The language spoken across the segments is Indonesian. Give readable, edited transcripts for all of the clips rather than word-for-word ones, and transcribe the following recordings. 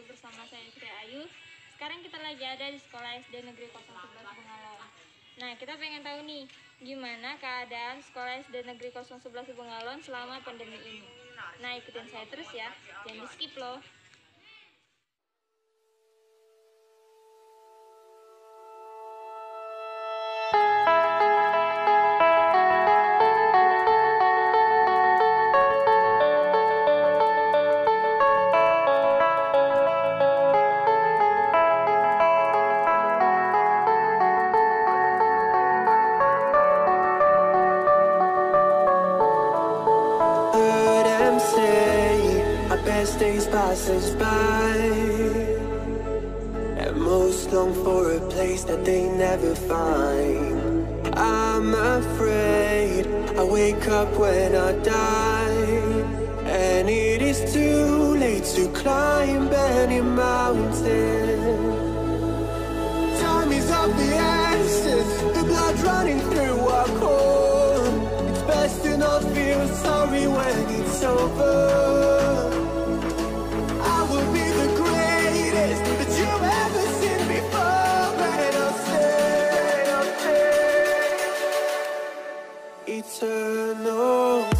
Bersama saya Sri Ayu. Sekarang kita lagi ada di sekolah SD Negeri 011 Bengalon. Nah, kita pengen tahu nih, gimana keadaan sekolah SD Negeri 011 Bengalon selama pandemi ini. Nah, ikutin saya terus ya, jangan di skip loh. Best days pass us by, and most long for a place that they never find. I'm afraid I wake up when I die, and it is too late to climb any mountain. Time is of the essence, the blood running through our core. It's best to not feel sorry when it's over. That you've ever seen before, and I'll stay eternal.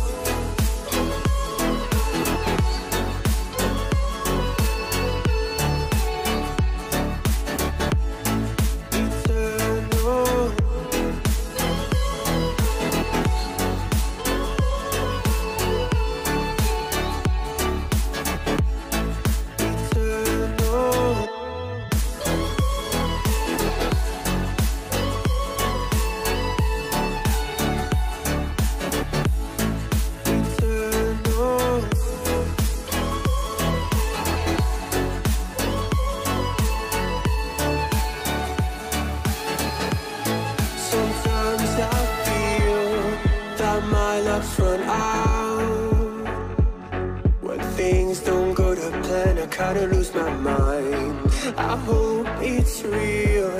My luck's run out. When things don't go to plan, I kinda lose my mind. I hope it's real,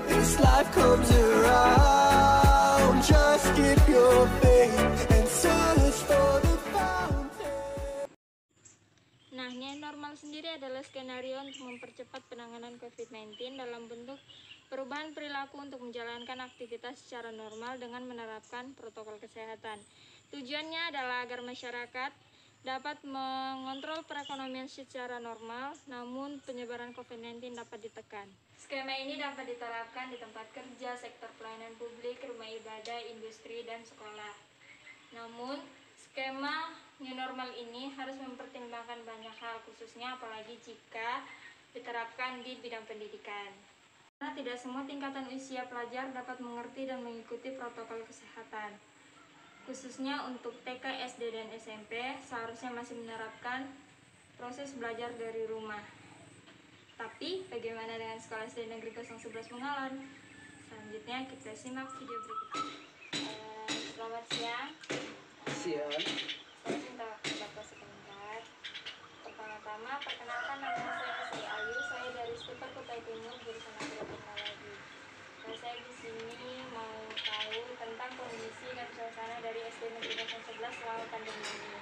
this life comes around. Just keep your faith and search for the fountain. Nah, new normal sendiri adalah skenario untuk mempercepat penanganan COVID-19 dalam bentuk perubahan perilaku untuk menjalankan aktivitas secara normal dengan menerapkan protokol kesehatan. Tujuannya adalah agar masyarakat dapat mengontrol perekonomian secara normal, namun penyebaran COVID-19 dapat ditekan. Skema ini dapat diterapkan di tempat kerja, sektor pelayanan publik, rumah ibadah, industri, dan sekolah. Namun, skema new normal ini harus mempertimbangkan banyak hal, khususnya apalagi jika diterapkan di bidang pendidikan. Karena tidak semua tingkatan usia pelajar dapat mengerti dan mengikuti protokol kesehatan. Khususnya untuk TK, SD, dan SMP seharusnya masih menerapkan proses belajar dari rumah. Tapi bagaimana dengan sekolah SD Negeri 011 Bengalon? Selanjutnya kita simak video berikut. Selamat siang. Siang. Saya minta pendapat sebentar. Pertama-tama, perkenalkan nama saya Sri Ayu. Saya dari Stipar Kutai Timur, jurusan Agroteknologi. Dan saya di sini mau tahu tentang kondisi dan suasana dari SD Negeri 011 selama pandemi ini.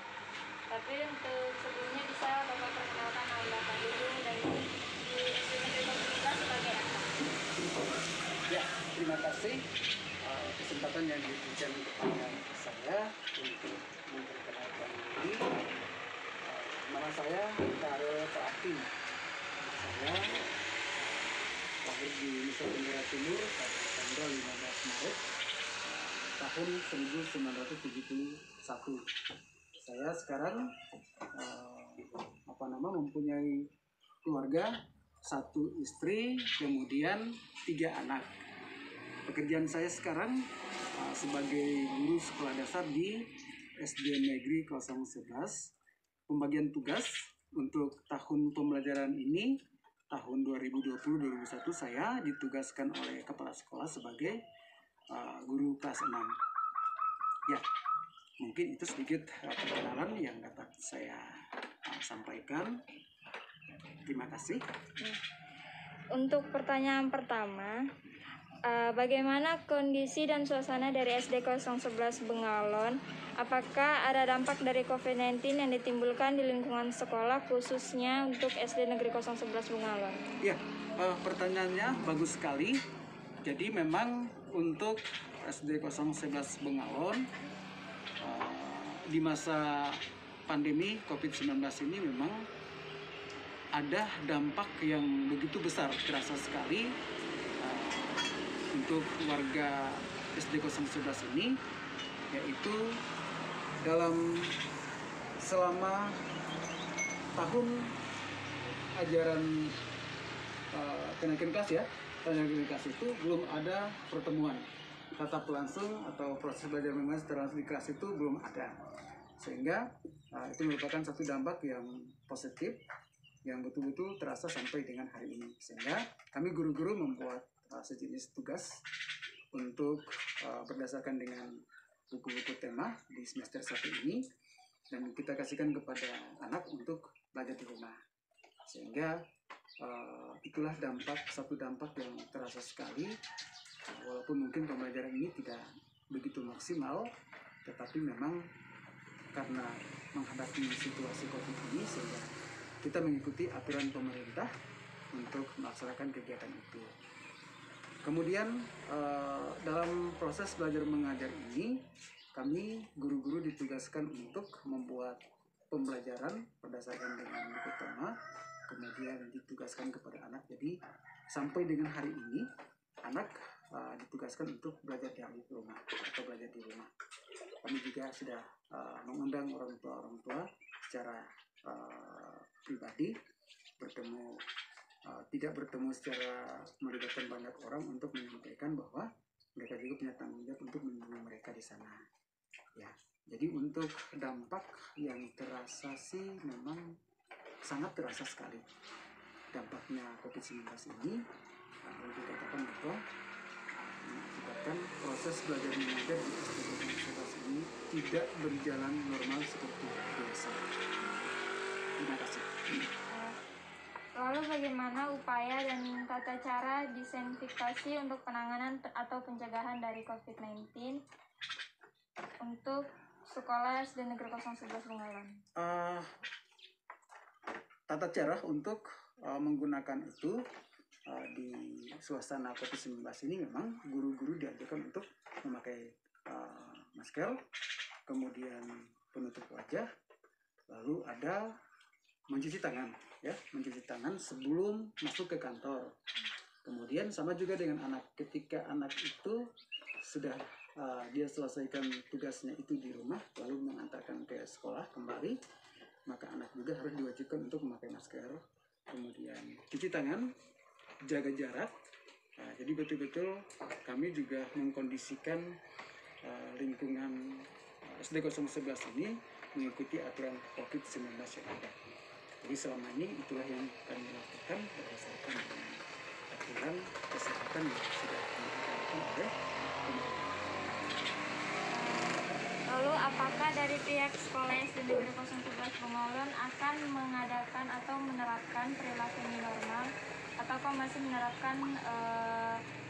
Tapi untuk sebelumnya bisa Bapak perkenalkan nama Bapak dulu dan di SD Negeri 011 sebagai apa? Ya, terima kasih kesempatan yang diberikan kepada saya untuk memperkenalkan diri. Nama saya Karel Prakim. Saya lahir di Nusa Tenggara Timur pada tanggal 15 Maret tahun 1971. Saya sekarang mempunyai keluarga, 1 istri, kemudian 3 anak. Pekerjaan saya sekarang sebagai guru sekolah dasar di SD Negeri 011 pembagian tugas untuk tahun pembelajaran ini, tahun 2020-2021, saya ditugaskan oleh kepala sekolah sebagai guru kelas 6. Ya, mungkin itu sedikit perkenalan yang dapat saya sampaikan. Terima kasih. Untuk pertanyaan pertama, bagaimana kondisi dan suasana dari SD 011 Bengalon? Apakah ada dampak dari COVID-19 yang ditimbulkan di lingkungan sekolah, khususnya untuk SD Negeri 011 Bengalon? Ya, pertanyaannya bagus sekali. Jadi memang untuk SD 011 Bengalon di masa pandemi COVID-19 ini memang ada dampak yang begitu besar, terasa sekali untuk warga SD 011 ini, yaitu selama tahun ajaran kenaikan kelas itu belum ada pertemuan tatap langsung atau proses belajar mengajar secara langsung di kelas itu belum ada, sehingga itu merupakan satu dampak yang positif yang betul-betul terasa sampai dengan hari ini, sehingga kami guru-guru membuat sejenis tugas untuk berdasarkan dengan buku-buku tema di semester 1 ini, dan kita kasihkan kepada anak untuk belajar di rumah, sehingga itulah satu dampak yang terasa sekali. Walaupun mungkin pembelajaran ini tidak begitu maksimal, tetapi memang karena menghadapi situasi COVID ini, sehingga kita mengikuti aturan pemerintah untuk melaksanakan kegiatan itu. Kemudian dalam proses belajar mengajar ini, kami guru-guru ditugaskan untuk membuat pembelajaran berdasarkan dengan buku tema, kemudian ditugaskan kepada anak. Jadi sampai dengan hari ini anak ditugaskan untuk belajar di rumah atau belajar di rumah. Kami juga sudah mengundang orang tua secara pribadi tidak bertemu secara melibatkan banyak orang untuk menyampaikan bahwa mereka juga punya tanggung jawab untuk melindungi mereka di sana. Ya, jadi untuk dampak yang terasa sih memang sangat terasa sekali dampaknya COVID-19 ini. Kalau dikatakan bahwa mengakibatkan proses belajar mengajar di SD 011 ini tidak berjalan normal seperti biasa. Terima kasih. Lalu bagaimana upaya dan tata cara disinfektasi untuk penanganan atau pencegahan dari COVID-19 untuk sekolah SD Negeri 011 Bengalon? Tata cara untuk menggunakan itu di suasana COVID-19 ini memang guru-guru diajarkan untuk memakai masker, kemudian penutup wajah, lalu ada mencuci tangan, mencuci tangan sebelum masuk ke kantor. Kemudian sama juga dengan anak, ketika anak itu sudah dia selesaikan tugasnya itu di rumah, lalu mengantarkan ke sekolah kembali, maka anak juga harus diwajibkan untuk memakai masker, kemudian cuci tangan, jaga jarak. Jadi betul-betul kami juga mengkondisikan lingkungan SD 011 ini mengikuti aturan COVID-19 yang ada. Jadi selama ini itulah yang kami lakukan berdasarkan dengan aturan kesehatan yang sudah ditetapkan oleh pemerintah. Lalu apakah dari pihak sekolah SD Negeri 011 Bengalon akan mengadakan atau menerapkan perilaku new normal, ataukah masih menerapkan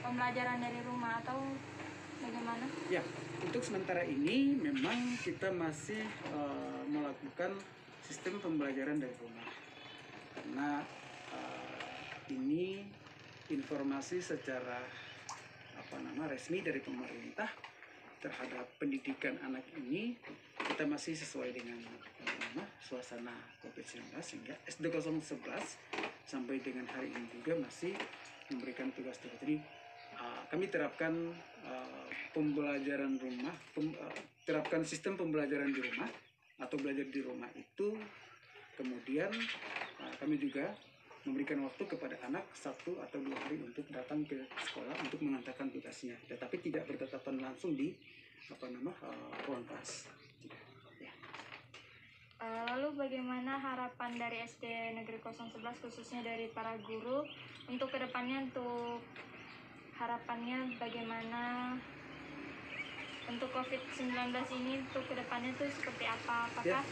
pembelajaran dari rumah, atau bagaimana? Ya, untuk sementara ini memang kita masih melakukan sistem pembelajaran dari rumah, karena ini informasi secara resmi dari pemerintah terhadap pendidikan anak ini, kita masih sesuai dengan suasana COVID-19, sehingga SD 011 sampai dengan hari ini juga masih memberikan tugas-tugas. Jadi kami terapkan pembelajaran rumah, terapkan sistem pembelajaran di rumah atau belajar di rumah itu. Kemudian kami juga memberikan waktu kepada anak 1 atau 2 hari untuk datang ke sekolah untuk mengantarkan tugasnya, tetapi tidak bertatapan langsung di ruang kelas. Ya. Lalu lalu bagaimana harapan dari SD Negeri 011 khususnya dari para guru untuk kedepannya, untuk harapannya bagaimana untuk COVID-19 ini untuk kedepannya tuh seperti apa? Ya, Apakah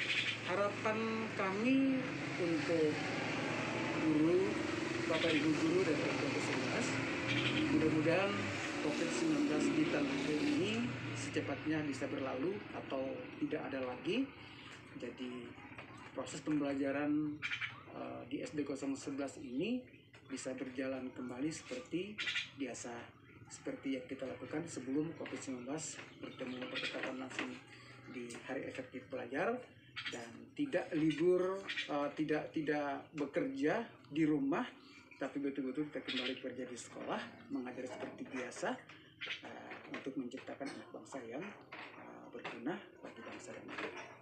harapan kami untuk guru, Bapak Ibu guru dan SD 11, mudah-mudahan COVID-19 di tanah air ini secepatnya bisa berlalu atau tidak ada lagi. Jadi proses pembelajaran di SD 011 ini bisa berjalan kembali seperti biasa, seperti yang kita lakukan sebelum COVID-19 bertemu bertepatan langsung di hari efektif belajar, dan tidak libur, tidak bekerja di rumah, tapi betul-betul kita kembali kerja di sekolah, mengajar seperti biasa, untuk menciptakan anak bangsa yang berguna bagi bangsa dan negara.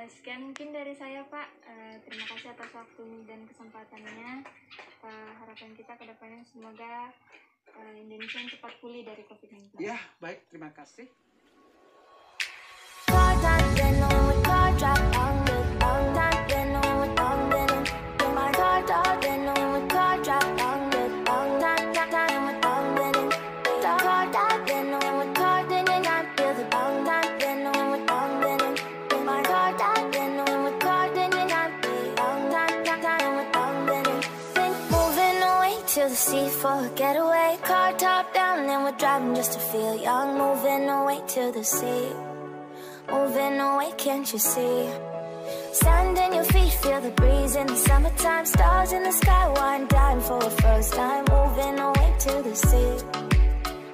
Sekian mungkin dari saya, Pak. Terima kasih atas waktu dan kesempatannya. Harapan kita ke depannya semoga Indonesia cepat pulih dari COVID-19. Ya, baik, terima kasih. To the sea for a getaway, car top down and we're driving just to feel young. Moving away to the sea, moving away, can't you see? Sand in your feet, feel the breeze in the summertime. Stars in the sky, one dime for a first time. Moving away to the sea,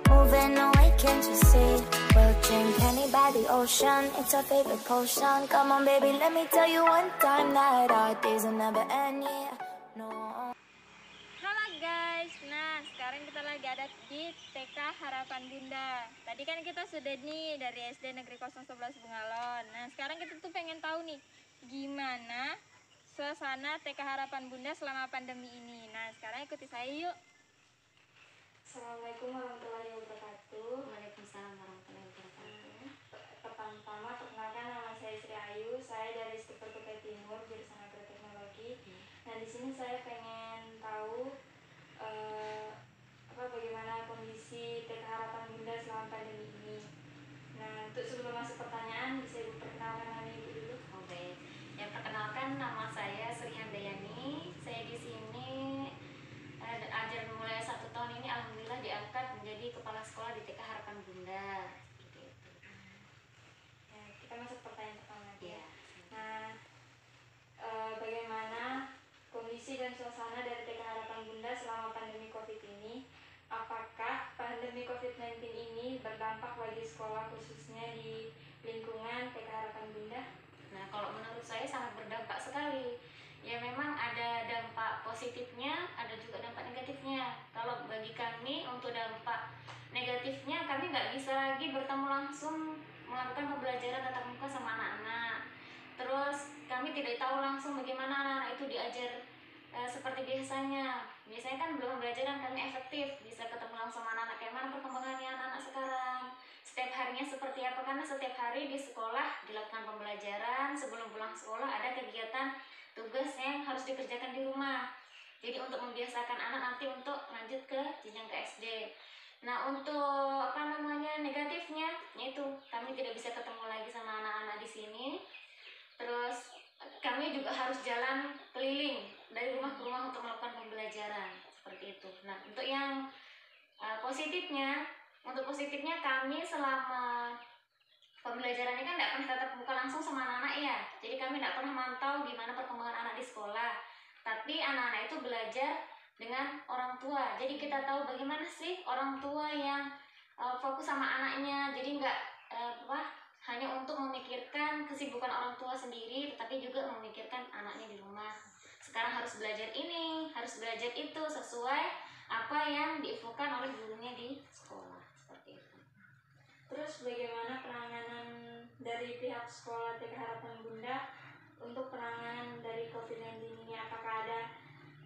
moving away, can't you see? We'll drink honey by the ocean, it's our favorite potion. Come on baby, let me tell you one time that our days will never end, yeah, no. Guys, nah sekarang kita lagi ada di TK Harapan Bunda. Tadi kan kita sudah nih dari SD Negeri 011 Bengalon. Nah sekarang kita tuh pengen tahu nih gimana suasana TK Harapan Bunda selama pandemi ini. Nah sekarang ikuti saya yuk. Assalamualaikum warahmatullahi wabarakatuh. Waalaikumsalam warahmatullahi wabarakatuh. Pertama-tama perkenalkan, nama saya Sri Ayu. Saya dari Stikper Kutai Timur, jurusan Agroteknologi. Nah di sini saya pengen tahu bagaimana kondisi TK Harapan Bunda selama pandemi ini. Nah, untuk sebelum masuk pertanyaan, bisa Ibu perkenalkan nama Ibu dulu? Oh, baik. Ya, perkenalkan nama saya Sri Handayani. Saya di sini ajar mulai 1 tahun ini, alhamdulillah diangkat menjadi kepala sekolah di TK Harapan Bunda. Seperti itu. Ya, kita masuk pertanyaan pertama. Ya. Nah, bagaimana kondisi dan suasana dari TK Harapan Bunda selama pandemi COVID ini? Apakah pandemi COVID-19 ini berdampak bagi sekolah khususnya di lingkungan TK Harapan Bunda? Nah, kalau menurut saya sangat berdampak sekali. Ya, memang ada dampak positifnya, ada juga dampak negatifnya. Kalau bagi kami, untuk dampak negatifnya, kami nggak bisa lagi bertemu langsung melakukan pembelajaran tatap muka sama anak-anak. Terus kami tidak tahu langsung bagaimana anak-anak itu diajar seperti biasanya. Biasanya kan belum pembelajaran kami efektif bisa ketemu langsung sama anak-anak, kayak mana perkembangannya anak-anak sekarang, setiap harinya seperti apa, karena setiap hari di sekolah dilakukan pembelajaran, sebelum pulang sekolah ada kegiatan tugas yang harus dikerjakan di rumah. Jadi untuk membiasakan anak nanti untuk lanjut ke jenjang ke SD. Nah, untuk negatifnya yaitu kami tidak bisa ketemu lagi sama anak-anak di sini. Terus kami juga harus jalan keliling dari rumah ke rumah untuk melakukan pembelajaran seperti itu. Nah, untuk yang positifnya kami selama pembelajaran ini kan tidak pernah tatap muka langsung sama anak-anak ya. Jadi kami tidak pernah mantau gimana perkembangan anak di sekolah. Tapi anak-anak itu belajar dengan orang tua. Jadi kita tahu bagaimana sih orang tua yang fokus sama anaknya. Jadi nggak hanya untuk memikirkan kesibukan orang tua sendiri, tetapi juga memikirkan anaknya di rumah. Sekarang harus belajar ini, harus belajar itu, sesuai apa yang diinfokan oleh gurunya di sekolah. Seperti itu. Terus bagaimana penanganan dari pihak sekolah TK Harapan Bunda untuk penanganan dari COVID-19 ini? Apakah ada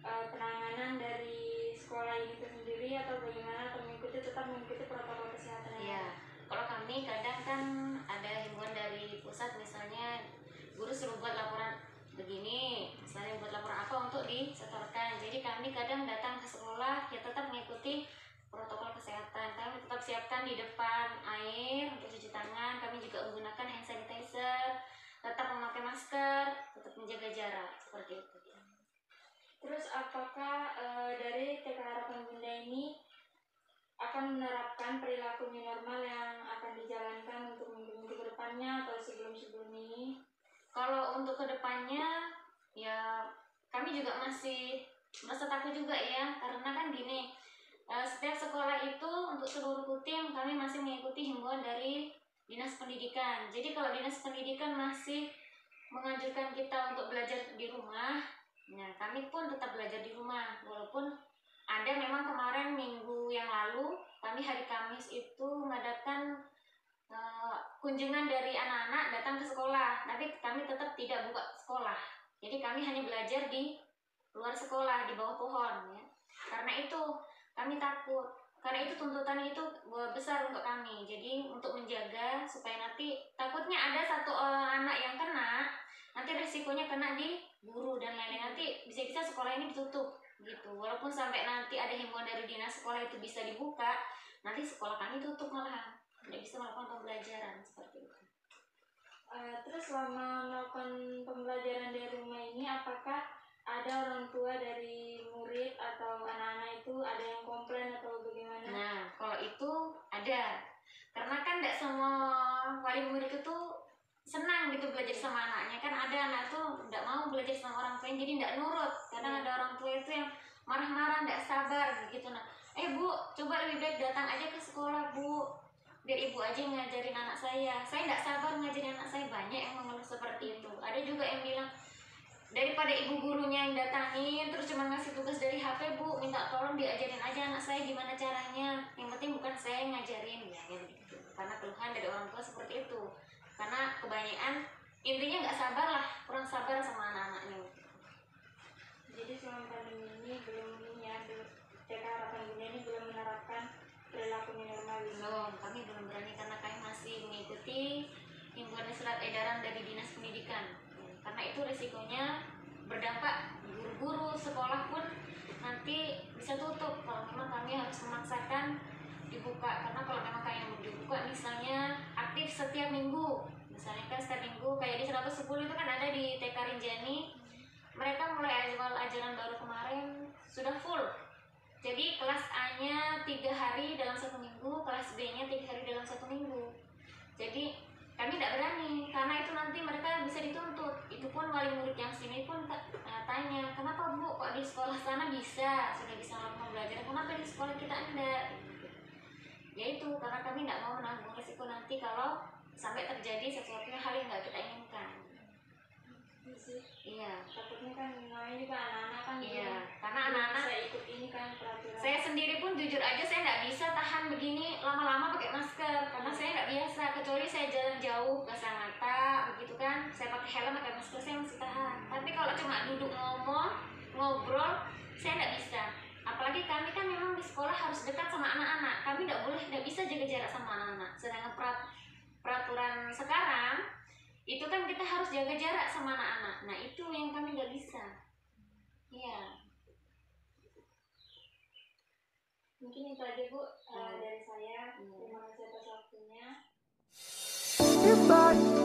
penanganan dari sekolah ini sendiri atau bagaimana, atau tetap mengikuti protokol kesehatan? Iya, kalau kami kadang kan ada himbauan dari pusat, misalnya guru suruh disetorkan. Jadi kami kadang datang ke sekolah ya tetap mengikuti protokol kesehatan. Kami tetap siapkan di depan air untuk cuci tangan. Kami juga menggunakan hand sanitizer, tetap memakai masker, tetap menjaga jarak seperti itu. Terus apakah dari TK Harapan Bunda ini akan menerapkan perilaku new normal yang akan dijalankan untuk minggu-minggu ke depannya atau sebelum-sebelum ini? Kalau untuk kedepannya ya kami juga masih merasa takut juga ya, karena kan gini, setiap sekolah itu untuk seluruh tim kami masih mengikuti himbauan dari Dinas Pendidikan. Jadi kalau Dinas Pendidikan masih menganjurkan kita untuk belajar di rumah, nah kami pun tetap belajar di rumah. Walaupun ada memang kemarin minggu yang lalu kami hari Kamis itu mengadakan kunjungan dari anak-anak datang ke sekolah, tapi kami tetap tidak buka sekolah. Jadi kami hanya belajar di luar sekolah, di bawah pohon ya. Karena itu kami takut, karena itu tuntutan itu besar untuk kami. Jadi untuk menjaga supaya nanti takutnya ada satu anak yang kena, nanti resikonya kena di guru dan lain-lain, nanti bisa-bisa sekolah ini ditutup gitu. Walaupun sampai nanti ada himbauan dari dinas sekolah itu bisa dibuka, nanti sekolah kami tutup malahan, tidak bisa melakukan pembelajaran seperti itu. Terus selama melakukan pembelajaran dari rumah ini, apakah ada orang tua dari murid atau anak-anak itu ada yang komplain atau bagaimana? Nah, kalau itu ada, karena kan tidak semua wali murid itu senang gitu belajar sama anaknya. Kan ada anak tuh tidak mau belajar sama orang tuanya, jadi tidak nurut. Kadang ada orang tua itu yang marah-marah, tidak sabar gitu. Nah, Bu, coba lebih baik datang aja ke sekolah, Bu, biar ibu aja ngajarin anak saya tidak sabar ngajarin anak saya. Banyak yang mengeluh seperti itu. Ada juga yang bilang, daripada ibu gurunya yang datangin terus cuma ngasih tugas dari HP, Bu, minta tolong diajarin aja anak saya gimana caranya, yang penting bukan saya yang ngajarin ya gitu. Karena keluhan dari orang tua seperti itu, karena kebanyakan intinya nggak sabar lah, kurang sabar sama anak-anaknya. Jadi selama pandemi ini TK Harapan Bunda ini belum menerapkan perilaku new normal ini? Belum, kami belum berani karena kami masih mengikuti himbauan surat edaran dari Dinas Pendidikan. Karena itu risikonya berdampak, guru-guru sekolah pun nanti bisa tutup kalau memang kami harus memaksakan dibuka. Karena kalau memang kami mau dibuka, misalnya aktif setiap minggu, misalnya kan setiap minggu kayak di 110 itu kan ada di TK Rinjani, mereka mulai awal ajaran baru kemarin sudah full. Jadi kelas A-nya 3 hari dalam 1 minggu, kelas B-nya 3 hari dalam 1 minggu. Jadi kami tidak berani, karena itu nanti mereka bisa dituntut. Itu pun wali murid yang sini pun tanya, kenapa Bu, kok di sekolah sana bisa, sudah bisa melakukan pembelajaran, kenapa di sekolah kita enggak? Ya itu, karena kami tidak mau menanggung resiko nanti kalau sampai terjadi sesuatu hal yang nggak kita inginkan. Iya, Takutnya kan namanya juga anak-anak kan. Iya, karena belum anak-anak, bisa ikut ini kan peraturan. saya sendiri pun jujur aja saya nggak bisa tahan begini lama-lama pakai masker, karena saya nggak biasa. Kecuali saya jalan jauh gas air mata begitu kan, saya pakai helm pakai masker saya masih tahan. Tapi kalau cuma duduk ngomong ngobrol saya nggak bisa. Apalagi kami kan memang di sekolah harus dekat sama anak-anak, kami tidak bisa jaga jarak sama anak-anak. Sedangkan peraturan sekarang itu kan kita harus jaga jarak sama anak-anak. Nah itu yang kami nggak bisa. Iya. Mungkin itu aja Bu dari saya. Terima kasih atas waktunya. Goodbye.